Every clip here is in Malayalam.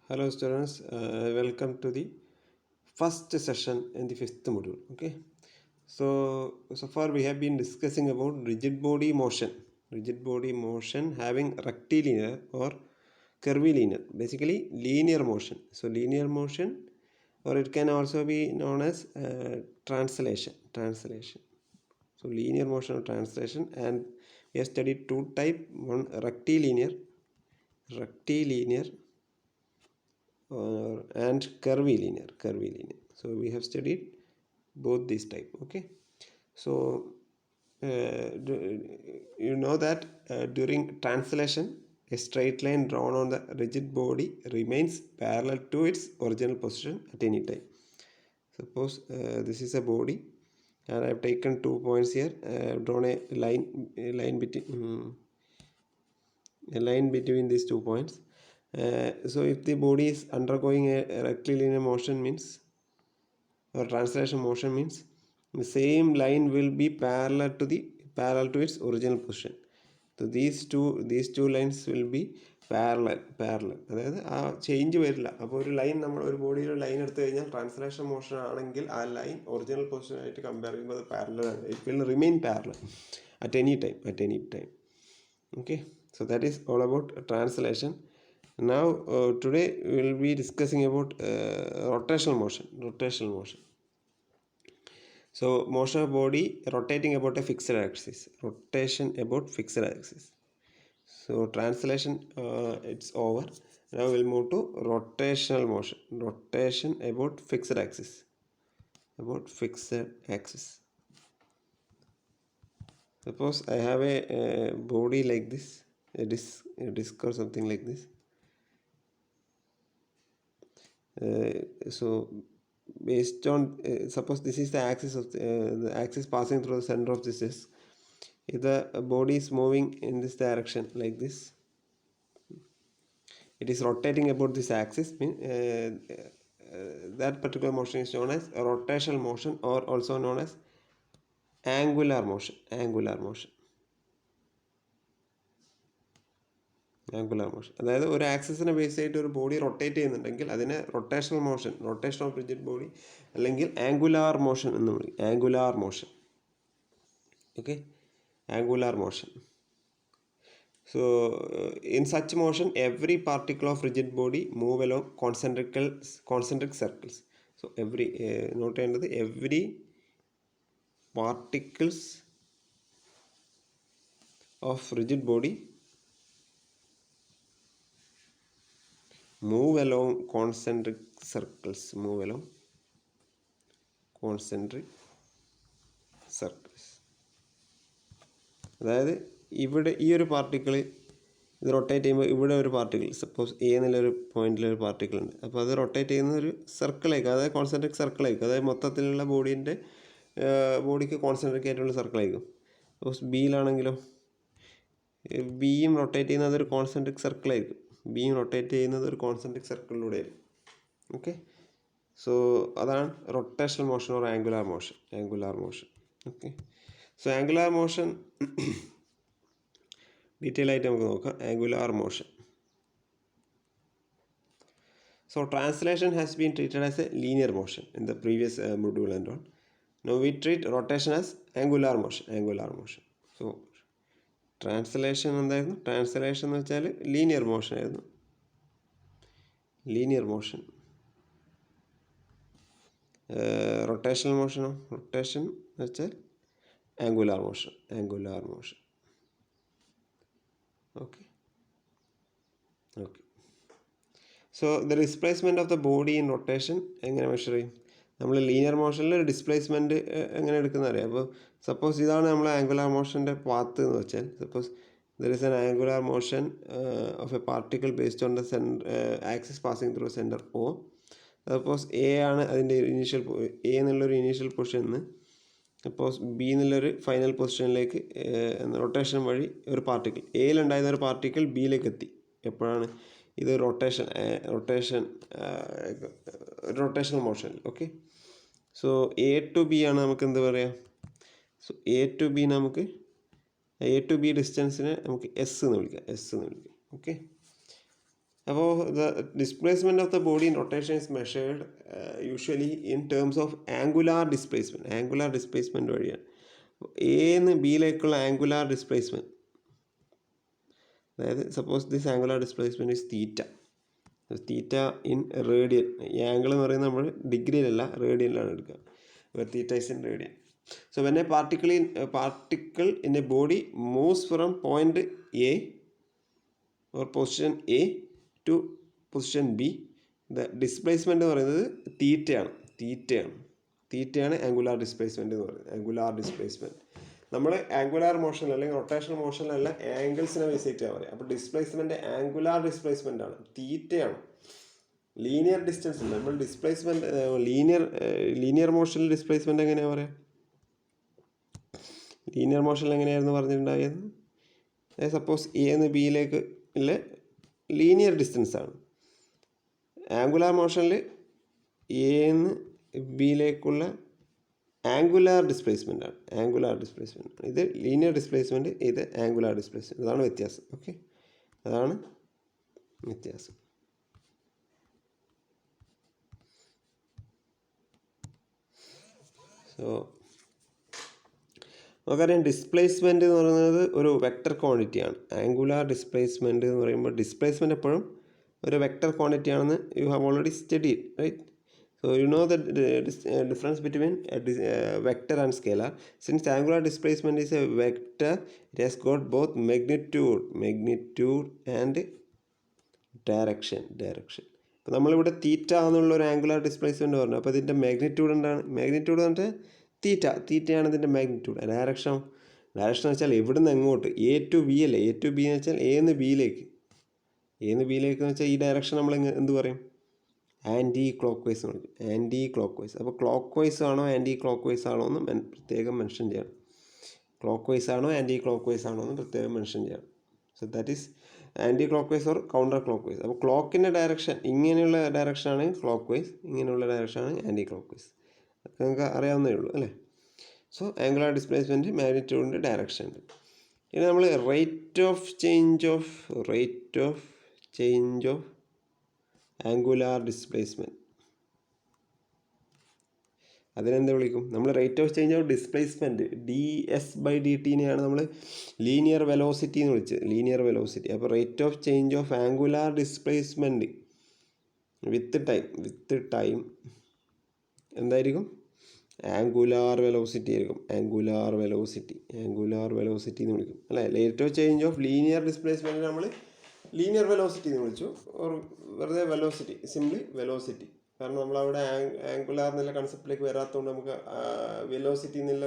Hello students, welcome to the first session in the fifth module. Okay, so far we have been discussing about rigid body motion having rectilinear or curvilinear, basically linear motion. So linear motion, or it can also be known as translation. So linear motion or translation, and we have studied two type: one rectilinear and curvilinear. So we have studied both these type. Okay, so you know that during translation a straight line drawn on the rigid body remains parallel to its original position at any time. Suppose this is a body and I have taken 2 points here. I have drawn a line between these 2 points. So if the body is undergoing a rectilinear motion means, or translation motion means, the same line will be parallel to its original position. So these two lines will be parallel. അതായത് ആ ചേഞ്ച് വരില്ല. അപ്പോൾ ഒരു ലൈൻ നമ്മൾ ഒരു ബോഡിയുടെ ലൈൻ എടുത്തു കഴിഞ്ഞാൽ ട്രാൻസ്ലേഷൻ മോഷൻ ആണെങ്കിൽ ആ ലൈൻ ഒറിജിനൽ പൊസിഷനായിട്ട് കമ്പയർ ചെയ്യുമ്പോൾ അത് പാരലൽ ആണ്. It will remain parallel at any time. Okay, so that is all about translation. Now today we will be discussing about rotational motion. So motion of body rotating about a fixed axis. So translation, it's over. Now we'll move to rotational motion. Rotation about fixed axis. Suppose I have a body like this, a disc or something like this. So based on suppose this is the axis passing through the center of this disc. If the body is moving in this direction like this, it is rotating about this axis. That particular motion is known as rotational motion, or also known as angular motion. അതായത് ഒരു ആക്സിസിനെ ബേസ് ചെയ്തിട്ട് ഒരു ബോഡി റൊട്ടേറ്റ് ചെയ്യുന്നുണ്ടെങ്കിൽ അതിനെ റൊട്ടേഷൻ ഓഫ് റിജിഡ് ബോഡി അല്ലെങ്കിൽ ആംഗുലാർ മോഷൻ എന്ന് പറയും. Angular motion. So in such motion every particle of rigid body move along concentric circles. So every particles of rigid body move along concentric circles. അതായത് ഇവിടെ ഈ ഒരു പാർട്ടിക്കിൾ ഇത് റൊട്ടേറ്റ് ചെയ്യുമ്പോൾ ഇവിടെ ഒരു പാർട്ടിക്കിൾ, സപ്പോസ് എ എന്നുള്ളൊരു പോയിന്റിലൊരു പാർട്ടിക്കിൾ ഉണ്ട്. അപ്പോൾ അത് റൊട്ടേറ്റ് ചെയ്യുന്ന ഒരു സർക്കിളായിരിക്കും, അതായത് കോൺസെൻട്രിക് സർക്കിളായിരിക്കും. അതായത് മൊത്തത്തിലുള്ള ബോഡിക്ക് കോൺസെൻട്രിക് ആയിട്ടുള്ള സർക്കിളായിരിക്കും. സപ്പോസ് ബിയിലാണെങ്കിലോ ബിയും റൊട്ടേറ്റ് ചെയ്യുന്നത് ഒരു കോൺസെൻട്രിക് സർക്കിളായിരിക്കും. ഓക്കെ, സോ അതാണ് rotational motion or angular motion. Okay, so angular motion detail ആയിട്ട് നമുക്ക് നോക്കാം. Angular motion. So translation has been treated as a linear motion in the previous module and all. Now we treat rotation as angular motion. So translation എന്തായിരുന്നു? ട്രാൻസ്ലേഷൻ എന്ന് വെച്ചാൽ ലീനിയർ മോഷൻ ആയിരുന്നു. റൊട്ടേഷണൽ മോഷനോ? റൊട്ടേഷൻ എന്ന് വെച്ചാൽ angular motion. Okay. So the displacement of the body in rotation എങ്ങനെ മെഷർ ചെയ്യും? നമ്മൾ ലീനിയർ മോഷനിൽ ഒരു ഡിസ്പ്ലേസ്മെൻറ്റ് എങ്ങനെ എടുക്കുന്ന അറിയാം. അപ്പോൾ സപ്പോസ് ഇതാണ് നമ്മൾ ആംഗുലാർ മോഷൻ്റെ പാത്ത് എന്ന് വെച്ചാൽ, suppose there is an angular motion of A particle based on the axis passing through centre O. Suppose A ആണ് അതിൻ്റെ എന്നുള്ളൊരു ഇനീഷ്യൽ പൊസിഷനിൽ നിന്ന് സപ്പോസ് ബി എന്നുള്ളൊരു ഫൈനൽ പൊസിഷനിലേക്ക് റൊട്ടേഷൻ വഴി ഒരു പാർട്ടിക്കിൾ എയിലുണ്ടായിരുന്ന ഒരു പാർട്ടിക്കിൾ ബിയിലേക്ക് എത്തി. എപ്പോഴാണ് ഇത്? Rotational motion. Okay, so A to B ആണ് നമുക്ക് എന്ത് പറയാം? സോ എ ടു ബി ഡിസ്റ്റൻസിനെ നമുക്ക് എസ് എന്ന് വിളിക്കാം. ഓക്കെ, അപ്പോൾ the displacement of the body in rotation is measured usually in terms of angular displacement വഴിയാണ്. എന്ന് ബിയിലേക്കുള്ള ആംഗുലാർ ഡിസ്പ്ലേസ്മെൻറ്റ്, അതായത് suppose this angular displacement is theta in radian. ഈ ആംഗിൾ എന്ന് പറയുന്നത് നമ്മൾ ഡിഗ്രിയിലല്ല റേഡിയനിലാണ് എടുക്കുക. Theta is in radian. So when a particle in a body moves from point A or position A to position B, the displacement എന്ന് പറയുന്നത് തീറ്റയാണ് ആംഗുലാർ ഡിസ്പ്ലേസ്മെൻറ്റ് എന്ന് പറയുന്നത്. ആംഗുലാർ ഡിസ്പ്ലേസ്മെൻറ്റ് നമ്മൾ ആംഗുലാർ മോഷൻ അല്ലെങ്കിൽ റൊട്ടേഷണൽ മോഷനിലല്ല ആംഗിൾസിനെ ബേസ് ചെയ്തിട്ടാണ് പറയുക. അപ്പോൾ ഡിസ്പ്ലേസ്മെൻറ്റ് ആംഗുലാർ ഡിസ്പ്ലേസ്മെൻ്റ് ആണ്, തീറ്റയാണ്. ലീനിയർ ഡിസ്റ്റൻസ് ഉണ്ട്. നമ്മൾ ഡിസ്പ്ലേസ്മെൻറ്റ് ലീനിയർ മോഷനിൽ ഡിസ്പ്ലേസ്മെൻറ്റ് എങ്ങനെയാണ് പറയുക? ലീനിയർ മോഷനിൽ എങ്ങനെയായിരുന്നു പറഞ്ഞിട്ടുണ്ടായത്? സപ്പോസ് എ എന്ന് ബിയിലേക്ക് ഉള്ള ലീനിയർ ഡിസ്റ്റൻസ് ആണ്. ആംഗുലാർ മോഷനിൽ എ എന്ന് ബിയിലേക്കുള്ള ആംഗുലാർ ഡിസ്പ്ലേസ്മെൻ്റ് ആണ്. ഇത് ലീനിയർ ഡിസ്പ്ലേസ്മെൻറ്റ്, ഇത് ആംഗുലാർ ഡിസ്പ്ലേസ്മെൻറ്റ്. അതാണ് വ്യത്യാസം. ഓക്കെ, അതാണ് വ്യത്യാസം. സോ നമുക്കറിയാം ഡിസ്പ്ലേസ്മെൻറ്റ് എന്ന് പറയുന്നത് ഒരു വെക്റ്റർ ക്വാണ്ടിറ്റിയാണ്. ആംഗുലാർ ഡിസ്പ്ലേസ്മെൻറ്റ് എന്ന് പറയുമ്പോൾ ഡിസ്പ്ലേസ്മെൻറ്റ് എപ്പോഴും ഒരു വെക്റ്റർ ക്വാണ്ടിറ്റി ആണെന്ന് you have already studied, right? So you know the difference between vector and scalar. Since angular displacement is a vector, it has got both magnitude and direction. അപ്പോൾ നമ്മളിവിടെ തീറ്റ എന്നുള്ള ഒരു ആംഗുലാർ ഡിസ്പ്ലേസ്മെൻറ്റ് പറഞ്ഞു. അപ്പോൾ ഇതിൻ്റെ മാഗ്നിറ്റ്യൂഡ് എന്താണ്? മാഗ്നിറ്റ്യൂഡ് എന്ന് പറഞ്ഞാൽ തീറ്റയാണ് ഇതിൻ്റെ മാഗ്നിറ്റ്യൂഡ്. ഡയറക്ഷൻ എന്ന് വെച്ചാൽ എവിടെ നിന്ന് എങ്ങോട്ട്, എ ടു ബി അല്ലേ? എ ടു ബി എന്ന് വെച്ചാൽ എ നിന്ന് ബിയിലേക്ക് എന്ന് വെച്ചാൽ ഈ ഡയറക്ഷൻ നമ്മൾ എന്ത് പറയും? ആൻറ്റി ക്ലോക്ക് വൈസ് എന്ന് പറയും. Anti clock vice. അപ്പോൾ ക്ലോക്ക് വൈസ് ആണോ ആൻറ്റി ക്ലോക്ക് വൈസ് ആണോ എന്ന് പ്രത്യേകം മെൻഷൻ ചെയ്യണം. ക്ലോക്ക് വൈസ് ആണോ ആൻറ്റി ക്ലോക്ക് വൈസ് ആണോ എന്ന് പ്രത്യേകം മെൻഷൻ ചെയ്യണം. So that is anticlockwise or counter clock vice. അപ്പോൾ ക്ലോക്കിൻ്റെ ഡയറക്ഷൻ ഇങ്ങനെയുള്ള ഡയറക്ഷനാണ് ക്ലോക്ക് വൈസ്, ഇങ്ങനെയുള്ള ഡയറക്ഷനാണ് ആൻറ്റി ക്ലോക്ക് വൈസ്. അതൊക്കെ നമുക്ക് അറിയാവുന്നേ ഉള്ളൂ അല്ലേ? സോ ആംഗുലാർ ഡിസ്പ്ലേസ്മെൻറ്റ്, മാഗ്നിറ്റ്യൂഡിൻ്റെ ഡയറക്ഷൻ ഉണ്ട്. ഇനി നമ്മൾ rate of change of angular displacement, അതിനെന്ത് വിളിക്കും? നമ്മൾ rate of change of displacement ds/dt-നെയാണ് നമ്മൾ ലീനിയർ വെലോസിറ്റി എന്ന് വിളിച്ചത്. Linear velocity. അപ്പോൾ rate of change of angular displacement with time എന്തായിരിക്കും? ആംഗുലാർ വെലോസിറ്റി ആയിരിക്കും. ആംഗുലാർ വെലോസിറ്റി എന്ന് വിളിക്കും അല്ലേ? Rate of change of linear displacement നമ്മൾ ലീനിയർ വെലോസിറ്റി എന്ന് വിളിച്ചു, ഓർ വെറുതെ വെലോസിറ്റി, സിംപ്ലി വെലോസിറ്റി. കാരണം നമ്മളവിടെ ആംഗുലാർ എന്നുള്ള കൺസെപ്റ്റിലേക്ക് വരാത്തതുകൊണ്ട് നമുക്ക് വെലോസിറ്റി എന്നുള്ള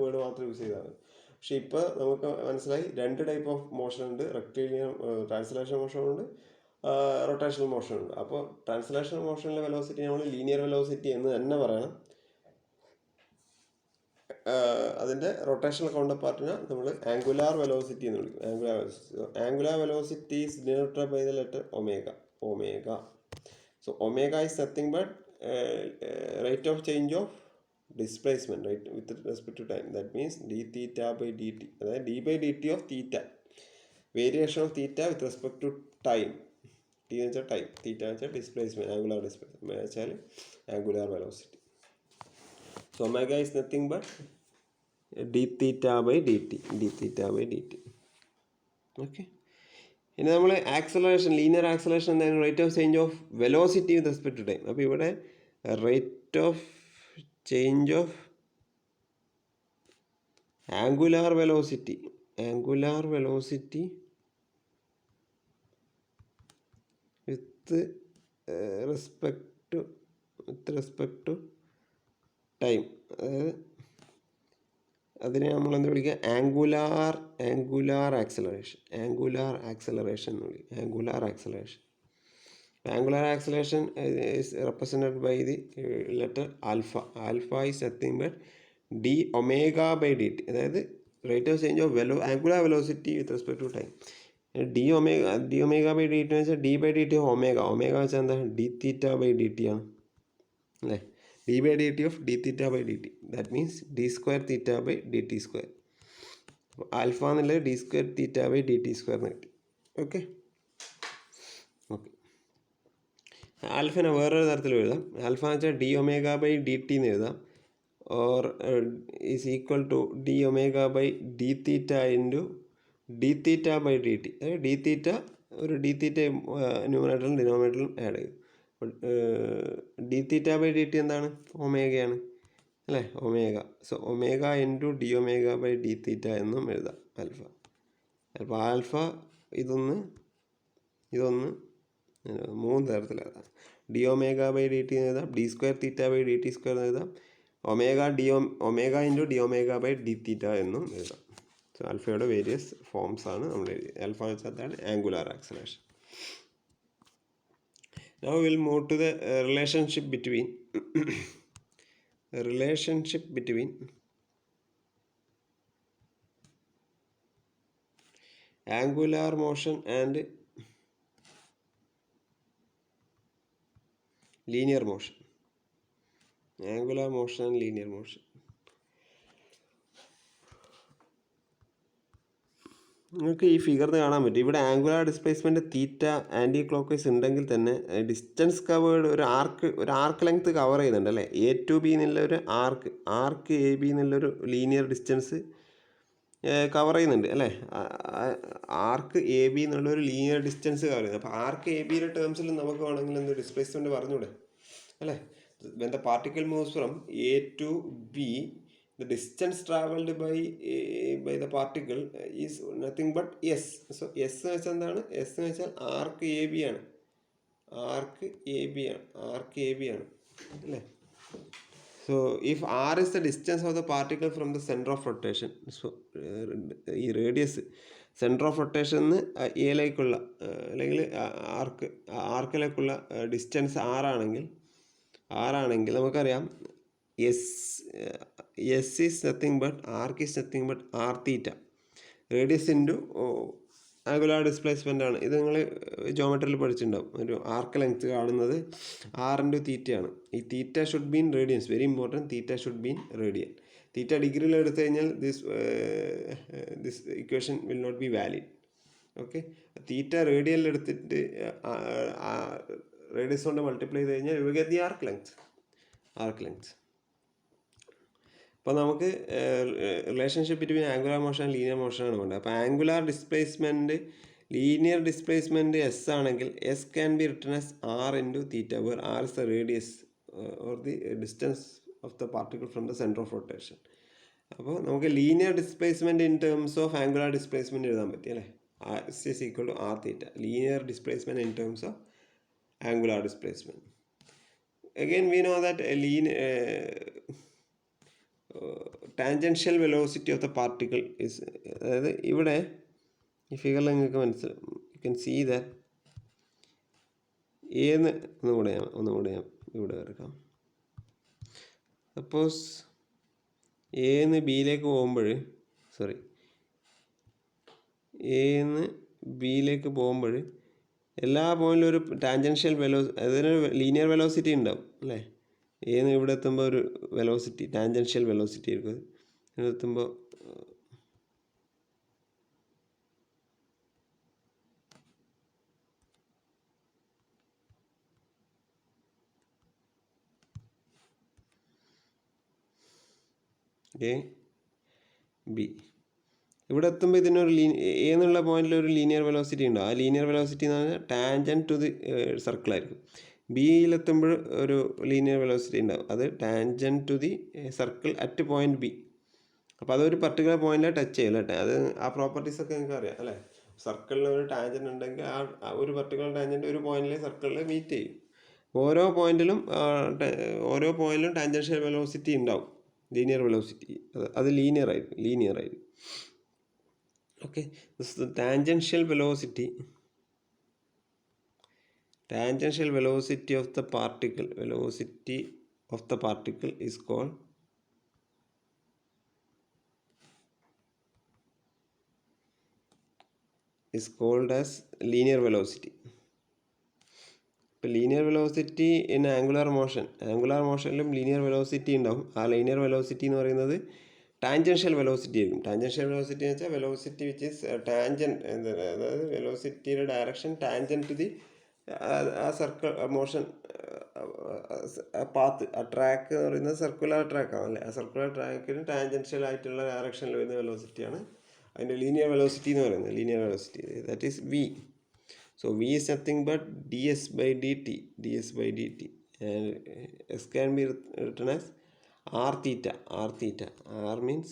വേർഡ് മാത്രം യൂസ് ചെയ്താൽ മതി. പക്ഷേ ഇപ്പോൾ നമുക്ക് മനസ്സിലായി 2 ടൈപ്പ് ഓഫ് മോഷൻ ഉണ്ട്. റെക്ടിലിനിയർ ട്രാൻസ്ലേഷൻ മോഷൻ ഉണ്ട്, റൊട്ടേഷണൽ മോഷൻ ഉണ്ട്. അപ്പോൾ ട്രാൻസ്ലേഷൻ മോഷനിലെ വെലോസിറ്റി നമ്മൾ ലീനിയർ വെലോസിറ്റി എന്ന് തന്നെ പറയണം. അതിൻ്റെ റൊട്ടേഷണൽ കൗണ്ടർ പാർട്ടിനെ നമ്മൾ ആംഗുലാർ വെലോസിറ്റി എന്ന് വിളിക്കും. Angular velocity is denoted by the letter omega. So omega is nothing but rate of change of displacement, right, with respect to time. That means d(θ/dt), അതായത് d/dt of theta, variation of theta with respect to time. t എന്ന് വെച്ചാൽ ടൈം, തീറ്റ എന്ന് വെച്ചാൽ ഡിസ്പ്ലേസ്മെൻറ്റ്, ആംഗുലാർ ഡിസ്പ്ലേസ്മെൻറ്റ് വെച്ചാൽ angular velocity. So omega is nothing but d(θ/dt). Okay. ഇനി നമ്മൾ ആക്സലറേഷൻ, ലീനിയർ ആക്സലറേഷൻ എന്തായാലും rate of change of velocity with respect to time. അപ്പോൾ ഇവിടെ rate of change of angular velocity with respect to time, അതായത് അതിനെ നമ്മൾ എന്ത് വിളിക്കുക? ആംഗുലാർ ആക്സലറേഷൻ എന്ന് വിളിക്കും. Angular acceleration is represented by the letter alpha. Alpha is nothing but d(ω/dt), അതായത് rate of change of angular velocity with respect to time. d(ω/dt) എന്ന് വെച്ചാൽ d/dt ഓഫ് ഒമേഗ വെച്ചാൽ എന്താ? d(θ/dt) ആണ് അല്ലേ? d/dt of d(θ/dt), that means d²θ/dt². അപ്പോൾ ആൽഫ എന്നുള്ളത് d²θ/dt² എന്ന് കിട്ടി. ഓക്കെ. ആൽഫനെ വേറൊരു തരത്തിൽ എഴുതാം. ആൽഫ എന്ന് വെച്ചാൽ D omega by D T എന്ന് എഴുതാം. Or is equal to D omega by D theta into D theta by D T. D theta ഒരു ഡി തീറ്റ ന്യൂമറേറ്ററിലും ഡിനോമിനേറ്ററിലും ആഡ് ചെയ്യും. D theta by D T എന്താണ്? ഒമേഗയാണ് അല്ലേ? Omega. So omega into D omega by D theta എന്നും എഴുതാം ആൽഫ. അപ്പോൾ ആൽഫ ഇതൊന്ന് 3 തരത്തിൽ എഴുതാം. D omega by D T എന്ന് എഴുതാം, D square theta by D T square എന്ന് എഴുതാം, omega into D omega by D theta എന്നും എഴുതാം. സോ ആൽഫയുടെ വേരിയസ് ഫോംസ് ആണ് നമ്മൾ എഴുതിയത്. ആൽഫ വെച്ചാൽ angular acceleration. Now we'll move to the relationship between angular motion and linear motion. Angular motion and linear motion. നിങ്ങൾക്ക് ഈ ഫിഗറിന് കാണാൻ പറ്റും. ഇവിടെ angular displacement theta anticlockwise ഉണ്ടെങ്കിൽ തന്നെ ഡിസ്റ്റൻസ് കവേർഡ് ഒരു ആർക്ക് ലെങ്ത് കവർ ചെയ്യുന്നുണ്ട് അല്ലേ? എ ടു ബി എന്നുള്ള ഒരു ആർക്ക് എ ബി എന്നുള്ളൊരു ലീനിയർ ഡിസ്റ്റൻസ് കവർ ചെയ്യുന്നുണ്ട് അല്ലേ? ആർക്ക് എ ബി എന്നുള്ളൊരു ലീനിയർ ഡിസ്റ്റൻസ് കവർ ചെയ്യുന്നത്. അപ്പോൾ ആർക്ക് എ ബിയുടെ ടേംസിൽ നമുക്ക് വേണമെങ്കിൽ എന്ത് ഡിസ്പ്ലേസ്മെൻറ്റ് പറഞ്ഞൂടെ അല്ലേ? When the particle moves from A to B, the distance traveled by the particle is nothing but S. So S എന്ന് വെച്ചാൽ എന്താണ്? S എന്ന് വെച്ചാൽ ആർക്ക് എ ബി ആണ്. ആർക്ക് എ ബി ആണ് അല്ലേ? So if R is the distance of the particle from the center of rotation, so ഈ റേഡിയസ് സെൻറ്റർ ഓഫ് റൊട്ടേഷന് എയിലേക്കുള്ള അല്ലെങ്കിൽ ആർക്കിലേക്കുള്ള ഡിസ്റ്റൻസ് ആറാണെങ്കിൽ നമുക്കറിയാം S is nothing but arc is nothing but R theta. Radius into angular displacement ആണ്. ഇത് നിങ്ങൾ ജോമെട്രിയിൽ പഠിച്ചിട്ടുണ്ടാവും. ഒരു ആർക്ക് ലെങ്ത് കാണുന്നത് ആർ ഇൻറ്റു തീറ്റയാണ്. ഈ theta should been radians. Very important. Theta should been radian. തീറ്റ ഡിഗ്രിയിൽ എടുത്തു കഴിഞ്ഞാൽ this equation will not be valid. Okay, theta റേഡിയനിൽ എടുത്തിട്ട് റേഡിയസ് കൊണ്ട് മൾട്ടിപ്ലൈ ചെയ്ത് കഴിഞ്ഞാൽ U get the arc length. അപ്പോൾ നമുക്ക് relationship between angular motion linear മോഷനാണ് വേണ്ടത്. അപ്പോൾ angular displacement linear displacement S ആണെങ്കിൽ S can be written as R into theta, where R is the radius or the distance of the particle from the centre of rotation. അപ്പോൾ നമുക്ക് linear displacement in terms of angular displacement എഴുതാൻ പറ്റി അല്ലേ? S is equal to R theta. Linear displacement in terms of angular displacement. Again we know that tangential velocity of the particle is, അതായത് ഇവിടെ ഈ ഫിഗറിൽ നിങ്ങൾക്ക് you can see that ഒന്നുകൂടെ ഞാൻ ഇവിടെ എടുക്കാം. സപ്പോസ് എന്ന് ബിയിലേക്ക് പോകുമ്പോൾ എല്ലാ പോയിന്റിലും ഒരു ടാൻജൻഷ്യൽ അതിനൊരു ലീനിയർ വെലോസിറ്റി ഉണ്ടാവും അല്ലേ? ഏന്ന് ഇവിടെ എത്തുമ്പോൾ ഒരു വെലോസിറ്റി, ടാൻജൻഷ്യൽ വെലോസിറ്റി ആയിരിക്കും. ഇവിടെ എത്തുമ്പോൾ എ ബി ഇവിടെ എത്തുമ്പോൾ ഇതിനൊരു എന്നുള്ള പോയിന്റിൽ ഒരു ലീനിയർ വെലോസിറ്റി ഉണ്ടാവും. ആ ലീനിയർ വെലോസിറ്റി എന്ന് പറഞ്ഞാൽ ടാൻജൻറ്റ് ടു ദി സർക്കിളായിരിക്കും. ബിയിലെത്തുമ്പോൾ ഒരു ലീനിയർ വെലോസിറ്റി ഉണ്ടാവും, അത് tangent to the circle at point B. അപ്പോൾ അതൊരു പർട്ടിക്കുലർ പോയിന്റിൽ ടച്ച് ചെയ്യില്ല. അത് ആ പ്രോപ്പർട്ടീസൊക്കെ നിങ്ങൾക്ക് അറിയാം അല്ലേ? സർക്കിളിൽ ഒരു ടാൻജൻറ്റ് ഉണ്ടെങ്കിൽ ആ ഒരു പർട്ടിക്കുലർ ടാൻജൻറ്റ് ഒരു പോയിന്റിൽ സർക്കിളിൽ മീറ്റ് ചെയ്യും. ഓരോ പോയിന്റിലും ടാൻജൻഷ്യൽ വെലോസിറ്റി ഉണ്ടാവും, ലീനിയർ വെലോസിറ്റി. അത് ലീനിയർ ആയിരിക്കും. Okay, this is the tangential velocity of the particle. Velocity of the particle is called as linear velocity. Linear velocity in angular മോഷനിലും ലീനിയർ വെലോസിറ്റി ഉണ്ടാവും. ആ ലീനിയർ വെലോസിറ്റി എന്ന് പറയുന്നത് ടാൻജൻഷ്യൽ വെലോസിറ്റി ആയിരിക്കും. ടാൻജൻഷ്യൽ വെലോസിറ്റി എന്ന് വെച്ചാൽ വെലോസിറ്റി വിച്ച് ഇസ് ടാൻജൻറ്റ്, അതായത് വെലോസിറ്റിയുടെ ഡയറക്ഷൻ ടാൻജൻറ്റ് ടു ദി ആ സർക്കിൾ മോഷൻ പാത്ത്, ആ ട്രാക്ക് എന്ന് പറയുന്നത് സർക്കുലർ ട്രാക്കാണ് അല്ലേ. ആ സർക്കുലർ ട്രാക്കിന് ടാൻജൻഷ്യൽ ആയിട്ടുള്ള ഡയറക്ഷനിൽ വരുന്ന വെലോസിറ്റിയാണ് അതിൻ്റെ ലീനിയർ വെലോസിറ്റി എന്ന് പറയുന്നത്. Linear velocity, that is v. So v is nothing but ds by dt, ds by dt, and s can be written as r theta, r theta. R means,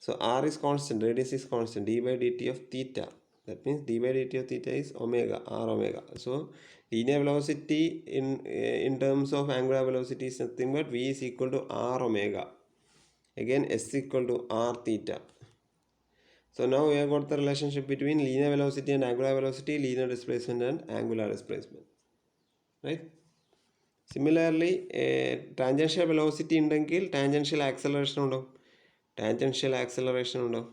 so r is constant, radius is constant, d by dt of theta, that means d by dt of theta is omega, r omega. So linear velocity in terms of angular velocity is nothing but v is equal to r omega, again s equal to r theta. So now we have got the relationship between linear velocity and angular velocity, linear displacement and angular displacement, right? Similarly, tangential velocity ഉണ്ടെങ്കിൽ tangential acceleration ഉണ്ടാവും. Tangential acceleration ഉണ്ടാവും.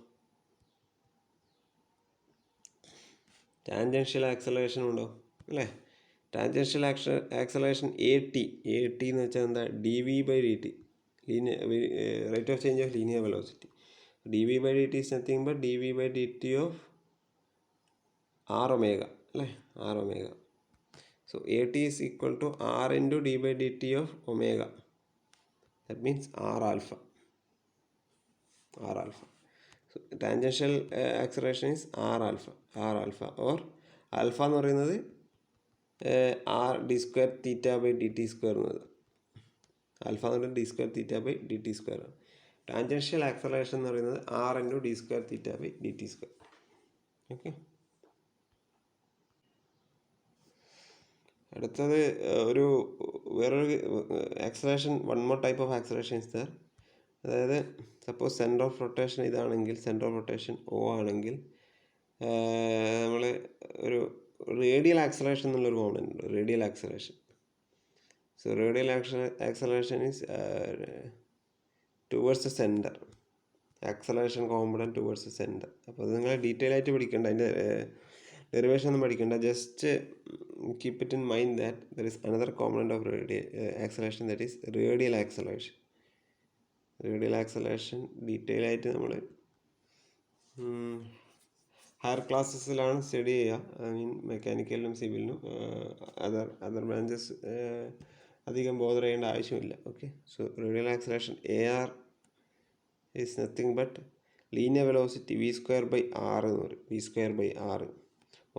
Tangential acceleration ഉണ്ടാവും അല്ലേ. Tangential acceleration AT എന്ന് വെച്ചാൽ എന്താ, dv by dt, rate of change of linear velocity. dv by dt is nothing but dv by dt of r omega അല്ലേ, r omega. So AT is equal to r into d by dt of omega, that means r alpha, r alpha. So tangential acceleration is r alpha, or alpha എന്ന് പറയുന്നത് r d square theta by dt square എന്നത്, alpha എന്ന് പറയുന്നത് d square theta by dt square ആണ്. ടാൻജൻഷ്യൽ ആക്സലറേഷൻ എന്ന് പറയുന്നത് r into d square theta by dt square. Okay, അടുത്തത് വേറൊരു acceleration, one more type of acceleration is there. അതായത് സപ്പോസ് സെൻറ്റർ ഓഫ് റൊട്ടേഷൻ ഇതാണെങ്കിൽ, സെൻറ്റർ ഓഫ് റൊട്ടേഷൻ O ആണെങ്കിൽ, നമ്മൾ ഒരു റേഡിയൽ ആക്സലറേഷൻ എന്നുള്ളൊരു കോമ്പണൻ്റ് ഉണ്ട്, radial acceleration. So radial acceleration is towards the centre, acceleration component towards the centre. അപ്പോൾ അത് നിങ്ങൾ ഡീറ്റെയിൽ ആയിട്ട് പഠിക്കേണ്ട, അതിൻ്റെ ഡെറിവേഷൻ ഒന്നും പഠിക്കേണ്ട, just keep it in mind that there is another component of acceleration, that is radial acceleration. Radial acceleration detail ആയിട്ട് നമ്മൾ ഹയർ ക്ലാസ്സസിലാണ് സ്റ്റഡി ചെയ്യുക. ഐ മീൻ മെക്കാനിക്കലിനും സിവിലിനും അതർ ബ്രാഞ്ചസ് അധികം ബോധർ ചെയ്യേണ്ട ആവശ്യമില്ല. Okay, so radial acceleration AR is nothing but linear velocity v square by r എന്ന് പറയും, v square by r,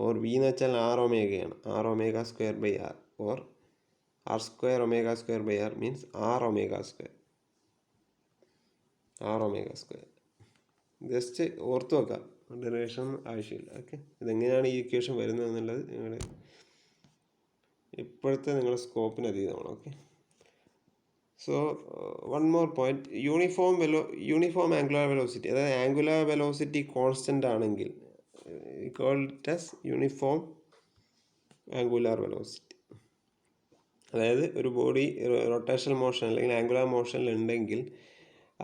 or v എന്ന് വെച്ചാൽ r ഒമേഗയാണ്, r omega square by r, or r square omega square by r means r omega square, r omega square. Just ഓർത്ത് വെക്കാം, ഡെറിവേഷൻ ആവശ്യമില്ല. ഓക്കെ, ഇതെങ്ങനെയാണ് ഈ ഇക്വേഷൻ വരുന്നത് എന്നുള്ളത് നിങ്ങൾ ഇപ്പോഴത്തെ നിങ്ങളുടെ സ്കോപ്പിന് അതീതമാണ്. Okay, so one more point, uniform angular velocity, അതായത് ആംഗുലാർ വെലോസിറ്റി കോൺസ്റ്റൻ്റ് ആണെങ്കിൽ call it as uniform angular velocity. അതായത് ഒരു ബോഡി റൊട്ടേഷണൽ മോഷൻ അല്ലെങ്കിൽ ആംഗുലാർ മോഷനിൽ ഉണ്ടെങ്കിൽ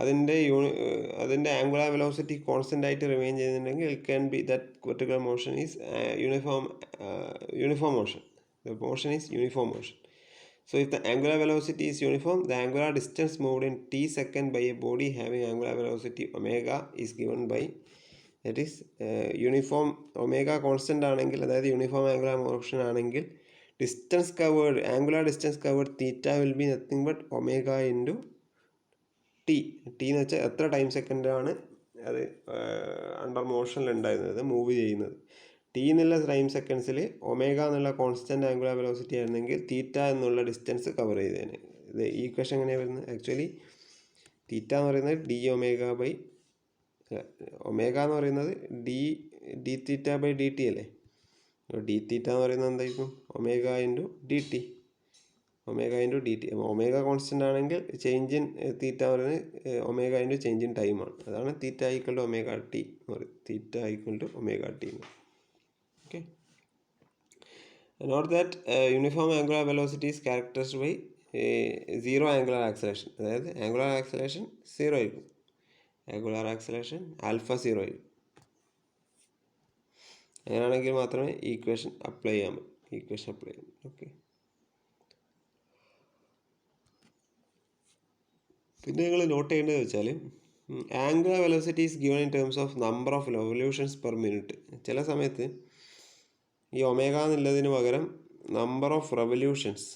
അതിൻ്റെ ആംഗുലാർ വെലോസിറ്റി കോൺസ്റ്റൻ്റ് ആയിട്ട് റിമെയിൻ ചെയ്യുന്നുണ്ടെങ്കിൽ it can be that particular motion is uniform motion. The motion is uniform motion. So if the angular velocity is uniform, the angular distance moved in t second by a body having angular velocity omega is given by, that is uniform omega constant ആണെങ്കിൽ, അതായത് യൂണിഫോം ആംഗുലാർ മോഷൻ ആണെങ്കിൽ, distance covered, angular distance covered theta will be nothing but omega into T. T എന്ന് വെച്ചാൽ എത്ര ടൈം സെക്കൻഡാണ് അത് അണ്ടർ മോഷനിൽ ഉണ്ടായിരുന്നത്, മൂവ് ചെയ്യുന്നത്. ടി എന്നുള്ള ടൈം സെക്കൻഡ്സിൽ ഒമേഗ എന്നുള്ള കോൺസ്റ്റൻറ്റ് ആംഗുലാർ വെലോസിറ്റി ആയിരുന്നെങ്കിൽ തീറ്റ എന്നുള്ള ഡിസ്റ്റൻസ് കവർ ചെയ്തേനെ. ഇത് ഈ ഇക്വേഷൻ എങ്ങനെയാണ് വരുന്നത്, ആക്ച്വലി തീറ്റ എന്ന് പറയുന്നത് ഡി ഒമേഗ ബൈ, ഒമേഗ എന്ന് പറയുന്നത് d theta by D t അല്ലേ. ഡി തീറ്റ എന്ന് പറയുന്നത് എന്തായിരിക്കും, omega into d t, omega into d t. Omega constant ആണെങ്കിൽ ചേഞ്ച് ഇൻ തീറ്റ എന്ന് പറയുന്നത് ഒമേഗ ഇൻറ്റു ചേഞ്ച് ഇൻ ടൈമാണ്. അതാണ് theta equal to omega t എന്ന് പറയും, theta equal to omega t എന്ന്. Okay. Note that uniform angular velocity is characterized by zero angular acceleration. അതായത് ആംഗുലാർ ആക്സലേഷൻ സീറോ ആയിരിക്കും, ആംഗുലാർ ആക്സലേഷൻ ആൽഫ സീറോ ആയിരിക്കും. അങ്ങനെയാണെങ്കിൽ മാത്രമേ ഈ ഇക്വേഷൻ അപ്ലൈ ചെയ്യാൻ പറ്റും. ഓക്കെ, പിന്നെ നിങ്ങൾ നോട്ട് ചെയ്യേണ്ടത് വെച്ചാൽ angular velocity is given in terms of number of revolutions per minute. ചില സമയത്ത് ഈ ഒമേഗ എന്നുള്ളതിന് പകരം number of revolutions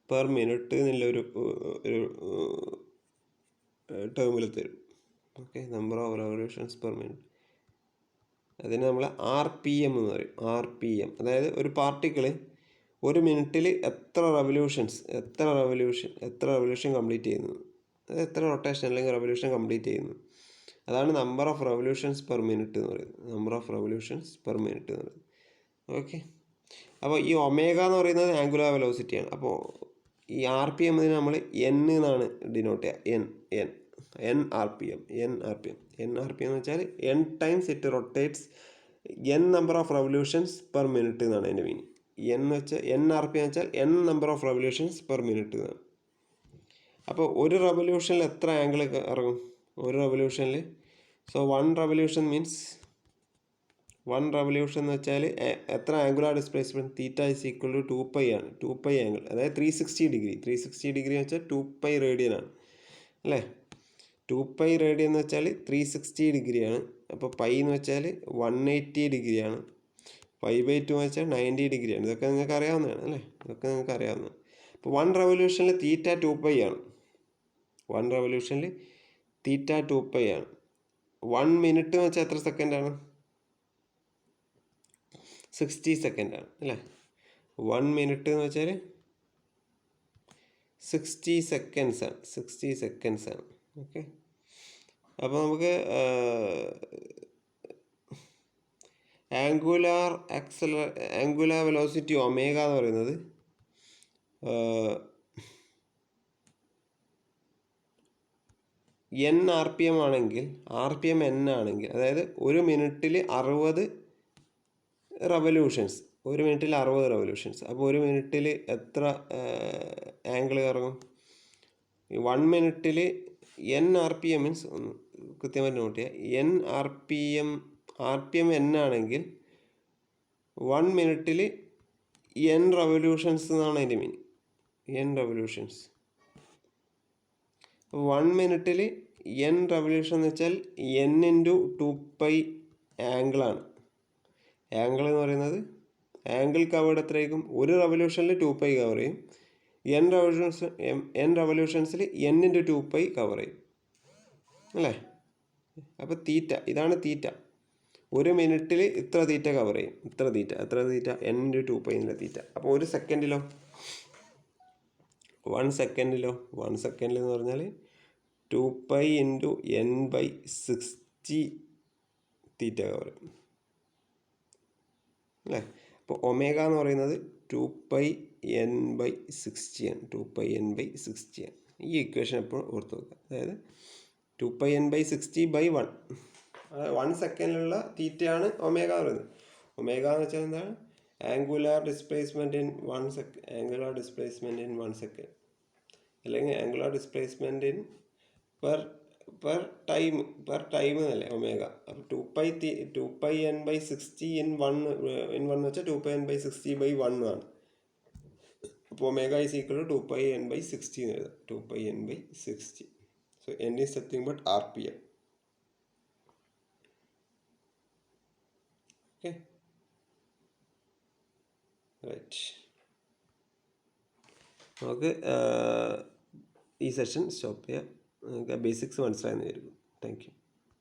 per minute എന്നുള്ളൊരു ടേമിൽ തരും. Okay, number of revolutions per minute. അതിന് നമ്മൾ RPM എന്ന് പറയും. RPM അതായത് ഒരു പാർട്ടിക്കിൾ ഒരു മിനിറ്റിൽ എത്ര റെവല്യൂഷൻ കംപ്ലീറ്റ് ചെയ്യുന്നു, അത് എത്ര റൊട്ടേഷൻ അല്ലെങ്കിൽ റെവല്യൂഷൻ കംപ്ലീറ്റ് ചെയ്യുന്നു, അതാണ് number of revolutions per minute എന്ന് പറയുന്നത്. Number of revolutions per minute എന്ന് പറയുന്നത്. ഓക്കെ, അപ്പോൾ ഈ ഒമേഗ എന്ന് പറയുന്നത് ആംഗുലാർ വെലോസിറ്റിയാണ്. അപ്പോൾ ഈ RPM നമ്മൾ N എന്നാണ് ഡിനോട്ട് ചെയ്യുക. N RPM എന്ന് വെച്ചാൽ N times it rotates N number of revolutions per minute എന്നാണ് അതിൻ്റെ മീനിങ്. N RPM എന്ന് വെച്ചാൽ N number of revolutions per minute എന്നാണ്. അപ്പോൾ ഒരു റെവല്യൂഷനിൽ എത്ര ആംഗിൾ ഇറങ്ങും? ഒരു റെവല്യൂഷനിൽ വൺ റെവല്യൂഷൻ എന്ന് വെച്ചാൽ എത്ര angular displacement? Theta is equal to 2π ആണ്. 2π ആംഗിൾ അതായത് 360 ഡിഗ്രി എന്ന് വെച്ചാൽ 2π റേഡിയൻ ആണ് അല്ലേ? 2π റേഡിയൻ എന്ന് വെച്ചാൽ 360 ഡിഗ്രിയാണ്. അപ്പോൾ പൈ എന്ന് വെച്ചാൽ 180 ഡിഗ്രിയാണ്. 5/2 എന്ന് വെച്ചാൽ 90 ഡിഗ്രിയാണ്. ഇതൊക്കെ നിങ്ങൾക്ക് അറിയാവുന്നതാണ് അല്ലേ? അപ്പോൾ വൺ റെവല്യൂഷനിൽ തീറ്റ 2π ആണ്. 1 മിനിറ്റ് എന്ന് വെച്ചാൽ എത്ര സെക്കൻഡാണ്? 60 സെക്കൻഡാണ് അല്ലേ? 1 മിനിറ്റ് എന്ന് വെച്ചാൽ 60 സെക്കൻഡ്സ് ആണ്. ഓക്കെ, അപ്പോൾ നമുക്ക് ആംഗുലാർ വെലോസിറ്റി ഒമേഗ എന്ന് പറയുന്നത് N RPM ആണെങ്കിൽ, RPM N ആണെങ്കിൽ, അതായത് ഒരു മിനിറ്റിൽ 60 റെവല്യൂഷൻസ്. അപ്പോൾ ഒരു മിനിറ്റിൽ എത്ര ആംഗിൾ കറങ്ങും? 1 മിനിറ്റിൽ N RPM മീൻസ് കൃത്യമായിട്ട് നോട്ട് ചെയ്യുക. RPM N ആണെങ്കിൽ 1 മിനിറ്റിൽ N റെവല്യൂഷൻസ് എന്നാണ് അതിൻ്റെ മീനിങ്. N revolutions. 1 മിനിറ്റിൽ N റെവല്യൂഷൻ എന്ന് വെച്ചാൽ N × 2π ആംഗിളാണ്. ആംഗിൾ എന്ന് പറയുന്നത് ആംഗിൾ കവേർഡ് എത്രയായിരിക്കും? ഒരു റെവല്യൂഷനിൽ 2π കവർ ചെയ്യും. N റെവല്യൂഷൻസിൽ N × 2π കവർ ചെയ്യും അല്ലേ? അപ്പോൾ ഇതാണ് തീറ്റ. ഒരു മിനിറ്റിൽ ഇത്ര തീറ്റ കവർ ചെയ്യും. എത്ര തീറ്റ? N × 2π എന്നുള്ള തീറ്റ. അപ്പോൾ ഒരു സെക്കൻഡിലോ? 1 സെക്കൻഡിൽ എന്ന് പറഞ്ഞാൽ 2π × N/60 തീറ്റ കവർ ചെയ്യും അല്ലേ? അപ്പോൾ ഒമേഗ എന്ന് പറയുന്നത് 2π N/60 ആണ്. 2π N/60 ആണ്. ഈ ഇക്വേഷൻ എപ്പോഴും ഓർത്ത് വെക്കുക. അതായത് 2π N/60/1. 1 സെക്കൻഡിലുള്ള തീറ്റയാണ് ഒമേഗ എന്ന് പറയുന്നത്. ഒമേഗ എന്ന് വെച്ചാൽ എന്താണ്? Angular displacement in 1 second. അല്ലെങ്കിൽ angular displacement in per time എന്നല്ലേ ഒമേഗ. അപ്പോൾ 2π N/60 ഇൻ 1 എന്ന് വെച്ചാൽ 2π N/60/1 ആണ്. അപ്പോൾ omega is equal to 2π N/60 എന്ന് എഴുതാം. 2π N/60. So N is nothing but RPM. Okay, right. നമുക്ക് ഈ സെഷൻ സ്റ്റോപ്പ് ചെയ്യാം. നിങ്ങൾക്ക് ബേസിക്സ് മനസ്സിലായെന്ന് വിചാരിക്കും. Thank U.